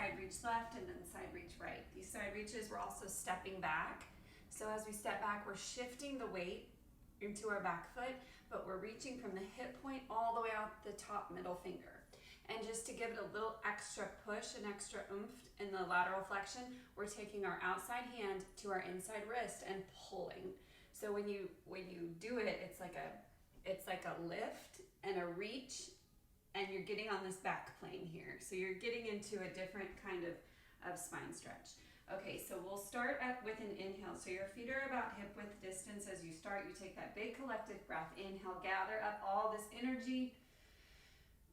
side reach left and then side reach right. These side reaches, we're also stepping back. So as we step back, we're shifting the weight into our back foot, but we're reaching from the hip point all the way out the top middle finger. And just to give it a little extra push and extra oomph in the lateral flexion, we're taking our outside hand to our inside wrist and pulling. So when you do it, it's like a lift and a reach, and you're getting on this back plane here. So you're getting into a different kind of spine stretch. Okay, so we'll start with an inhale. So your feet are about hip width distance as you start. You take that big collective breath. Inhale, gather up all this energy.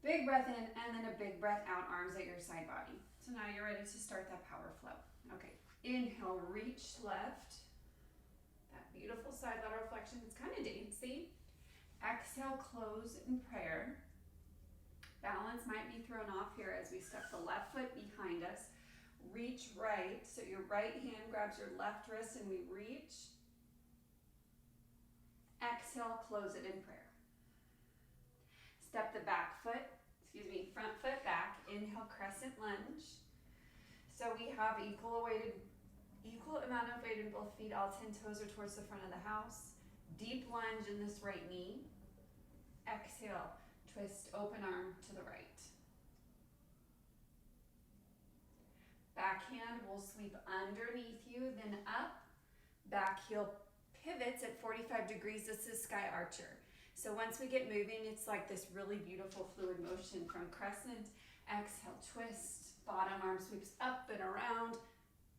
Big breath in, and then a big breath out, arms at your side body. So now you're ready to start that power flow. Okay, inhale, reach left. That beautiful side lateral flexion. It's kind of dancey. Exhale, close in prayer. Balance might be thrown off here as we step the left foot behind us. Reach right, so your right hand grabs your left wrist and we reach. Exhale, close it in prayer. Step the front foot back. Inhale, crescent lunge. So we have equal amount of weight in both feet. All 10 toes are towards the front of the house. Deep lunge in this right knee. Exhale, twist, open arm to the right. Back hand will sweep underneath you, then up. Back heel pivots at 45 degrees. This is Sky Archer. So once we get moving, it's like this really beautiful fluid motion from crescent. Exhale, twist. Bottom arm sweeps up and around.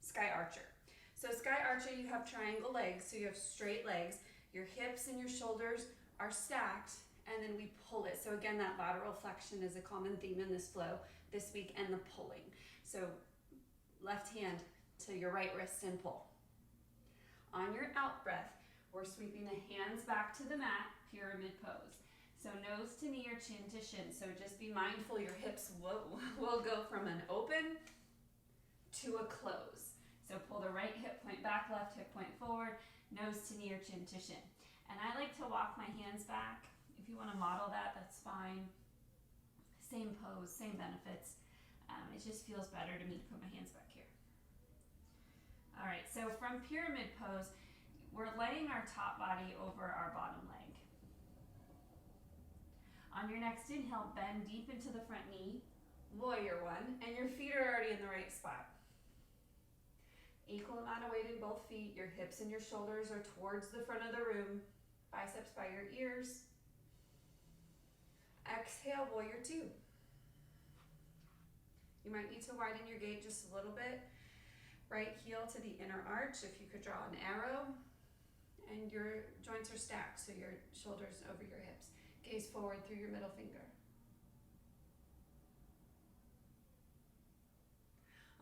Sky Archer. So Sky Archer, you have triangle legs, so you have straight legs. Your hips and your shoulders are stacked, and then we pull it. So again, that lateral flexion is a common theme in this flow this week, and the pulling. So left hand to your right wrist and pull. On your out breath, we're sweeping the hands back to the mat, pyramid pose. So nose to knee or chin to shin. So just be mindful your hips will go from an open to a close. So pull the right hip point back, left hip point forward, nose to knee or chin to shin. And I like to walk my hands back. If you want to model that, that's fine. Same pose, same benefits. It just feels better to me to put my hands back here. All right, so from pyramid pose, we're laying our top body over our bottom leg. On your next inhale, bend deep into the front knee, warrior one, and your feet are already in the right spot. Equal amount of weight in both feet. Your hips and your shoulders are towards the front of the room, biceps by your ears. Exhale, warrior two. You might need to widen your gait just a little bit. Right heel to the inner arch, if you could draw an arrow. And your joints are stacked, so your shoulders over your hips. Gaze forward through your middle finger.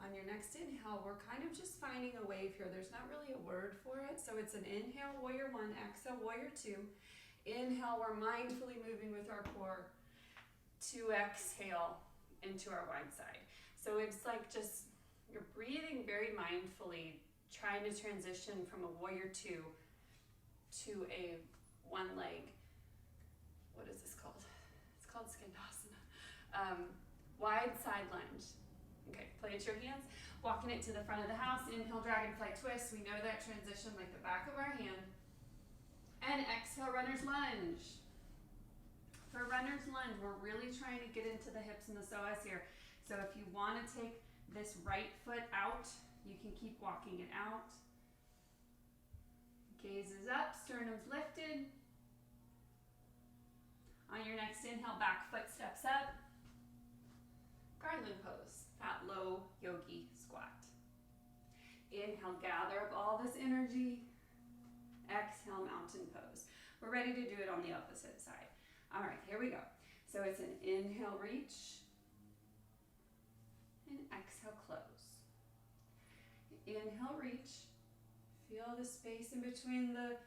On your next inhale, we're kind of just finding a wave here. There's not really a word for it, so it's an inhale, warrior one, exhale, warrior two. Inhale, we're mindfully moving with our core to exhale into our wide side. So it's like just, you're breathing very mindfully, trying to transition from a warrior two to a one leg, what is this called? It's called Skandasana. Wide side lunge. Okay, place your hands, walking it to the front of the house. Inhale, dragonfly twist. We know that transition like the back of our hand. And exhale, runner's lunge. For runner's lunge, we're really trying to get into the hips and the psoas here. So if you want to take this right foot out, you can keep walking it out. Gaze is up, sternum's lifted. On your next inhale, back foot steps up. Garland pose, that low yogi squat. Inhale, gather up all this energy. Exhale, mountain pose. We're ready to do it on the opposite side. All right, here we go. So it's an inhale, reach. And exhale, close. Inhale, reach. Feel the space in between the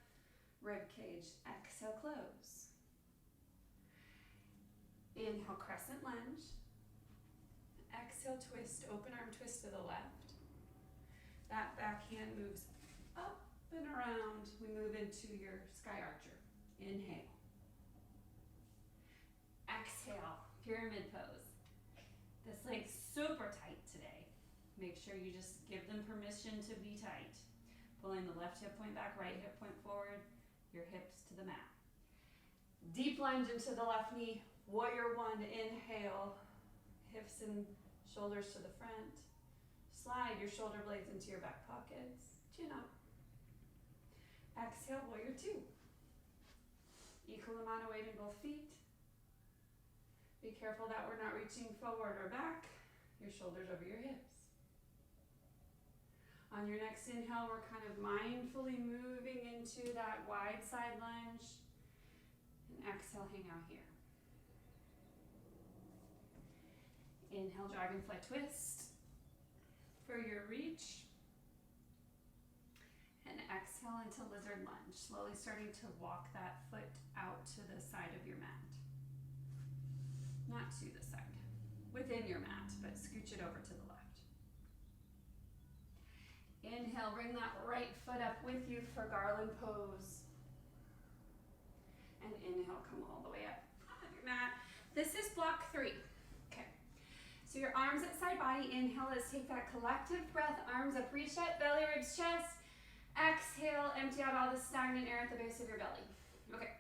rib cage. Exhale, close. Inhale, crescent lunge. Exhale, twist, open arm twist to the left. That back hand moves up and around. We move into your Sky Archer. Inhale. Exhale, pyramid pose. This leg's super tight today. Make sure you just give them permission to be tight. Pulling the left hip point back, right hip point forward, your hips to the mat. Deep lunge into the left knee, warrior one, inhale, hips and shoulders to the front. Slide your shoulder blades into your back pockets, chin up. Exhale, warrior two. Equal amount of weight in both feet. Be careful that we're not reaching forward or back, your shoulders over your hips. On your next inhale, we're kind of mindfully moving into that wide side lunge. And exhale, hang out here. Inhale, dragonfly twist for your reach. And exhale into lizard lunge, slowly starting to walk that foot out to the side of your mat. Not to the side, within your mat, but scooch it over to the left. Inhale, bring that right foot up with you for garland pose. And inhale, come all the way up on your mat. This is block 3. Okay. So your arms at side body. Inhale, let's take that collective breath. Arms up, reach up, belly, ribs, chest. Exhale, empty out all the stagnant air at the base of your belly. Okay.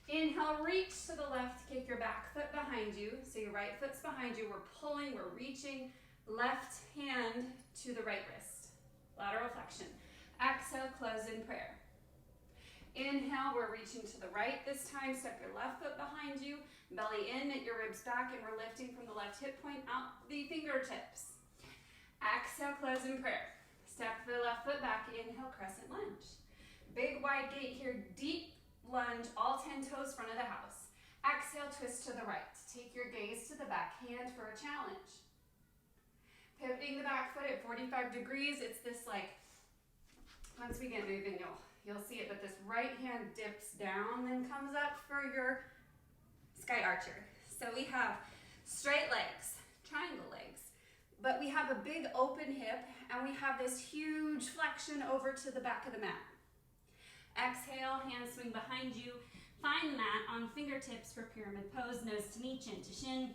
Inhale, reach to the left, kick your back foot behind you. So your right foot's behind you. We're pulling, we're reaching. Left hand to the right wrist. Lateral flexion. Exhale, close in prayer. Inhale, we're reaching to the right this time. Step your left foot behind you. Belly in, knit your ribs back, and we're lifting from the left hip point out the fingertips. Exhale, close in prayer. Step the left foot back. Inhale, crescent lunge. Big wide gate here, deep lunge, all 10 toes front of the house. Exhale, twist to the right. Take your gaze to the back hand for a challenge. Pivoting the back foot at 45 degrees. It's this like, once we get moving, you'll see it, but this right hand dips down, then comes up for your sky archer. So we have straight legs, triangle legs, but we have a big open hip, and we have this huge flexion over to the back of the mat. Exhale, hands swing behind you. Find the mat on fingertips for pyramid pose, nose to knee, chin to shin.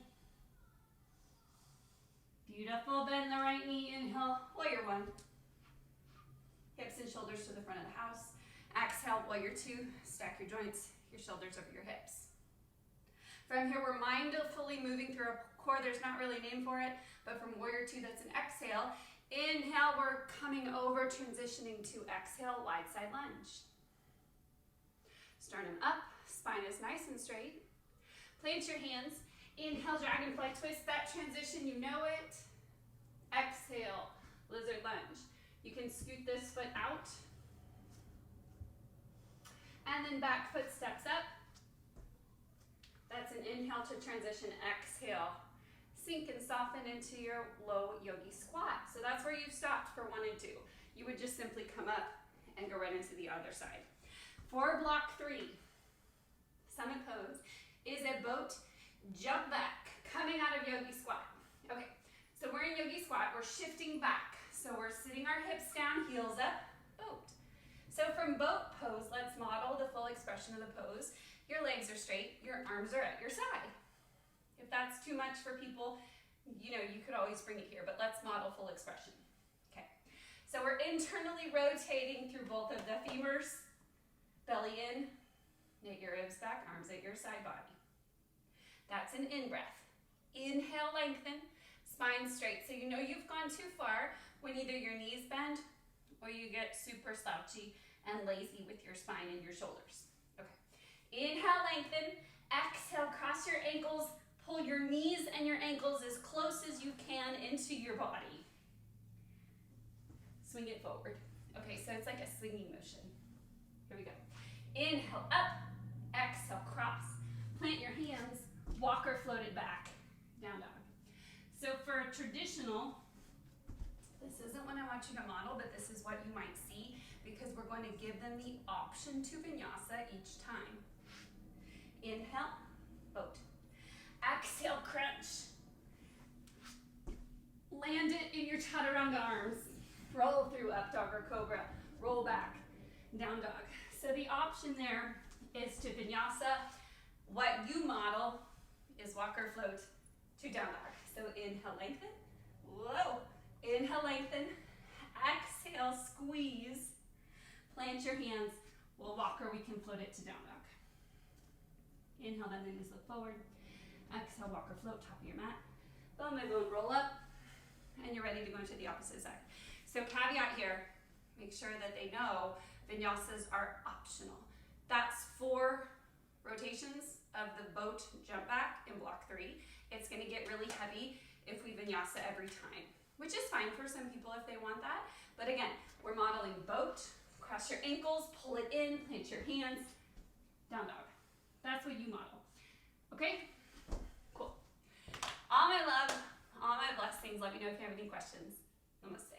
Beautiful, bend the right knee, inhale, warrior one. Hips and shoulders to the front of the house. Exhale, warrior two, stack your joints, your shoulders over your hips. From here, we're mindfully moving through a core. There's not really a name for it, but from warrior two, that's an exhale. Inhale, we're coming over, transitioning to exhale, wide side lunge. Sternum up, spine is nice and straight. Plant your hands. Inhale, dragonfly twist, that transition, you know it. Exhale, lizard lunge. You can scoot this foot out. And then back foot steps up. That's an inhale to transition, exhale. Sink and soften into your low yogi squat. So that's where you stopped for 1 and 2. You would just simply come up and go right into the other side. For block 3, summit pose, is a boat jump back, coming out of yogi squat. Okay, so we're in yogi squat, we're shifting back. So we're sitting our hips down, heels up, boat. So from boat pose, let's model the full expression of the pose. Your legs are straight, your arms are at your side. If that's too much for people, you could always bring it here, but let's model full expression. Okay, so we're internally rotating through both of the femurs, belly in, knit your ribs back, arms at your side body. That's an in-breath. Inhale, lengthen, spine straight. So you know you've gone too far when either your knees bend or you get super slouchy and lazy with your spine and your shoulders. Okay. Inhale, lengthen. Exhale, cross your ankles. Pull your knees and your ankles as close as you can into your body. Swing it forward. Okay, so it's like a swinging motion. Here we go. Inhale, up. Exhale, cross. Plant your hands. Walker floated back. Down dog. So for a traditional, this isn't what I want you to model, but this is what you might see because we're going to give them the option to vinyasa each time. Inhale, boat. Exhale, crunch. Land it in your chaturanga arms. Roll through up dog or cobra. Roll back, down dog. So the option there is to vinyasa. What you model is walker float to down dog. So inhale, lengthen. Whoa. Inhale, lengthen. Exhale, squeeze. Plant your hands. We'll walk or we can float it to down dog. Inhale, then the knees look forward. Exhale, walk or float, top of your mat. Bone by bone, roll up. And you're ready to go into the opposite side. So caveat here, make sure that they know vinyasas are optional. That's 4 rotations of the boat jump back in block 3. It's gonna get really heavy if we vinyasa every time, which is fine for some people if they want that. But again, we're modeling boat, cross your ankles, pull it in, plant your hands, down dog. That's what you model, okay? Cool. All my love, all my blessings. Let me know if you have any questions. Namaste.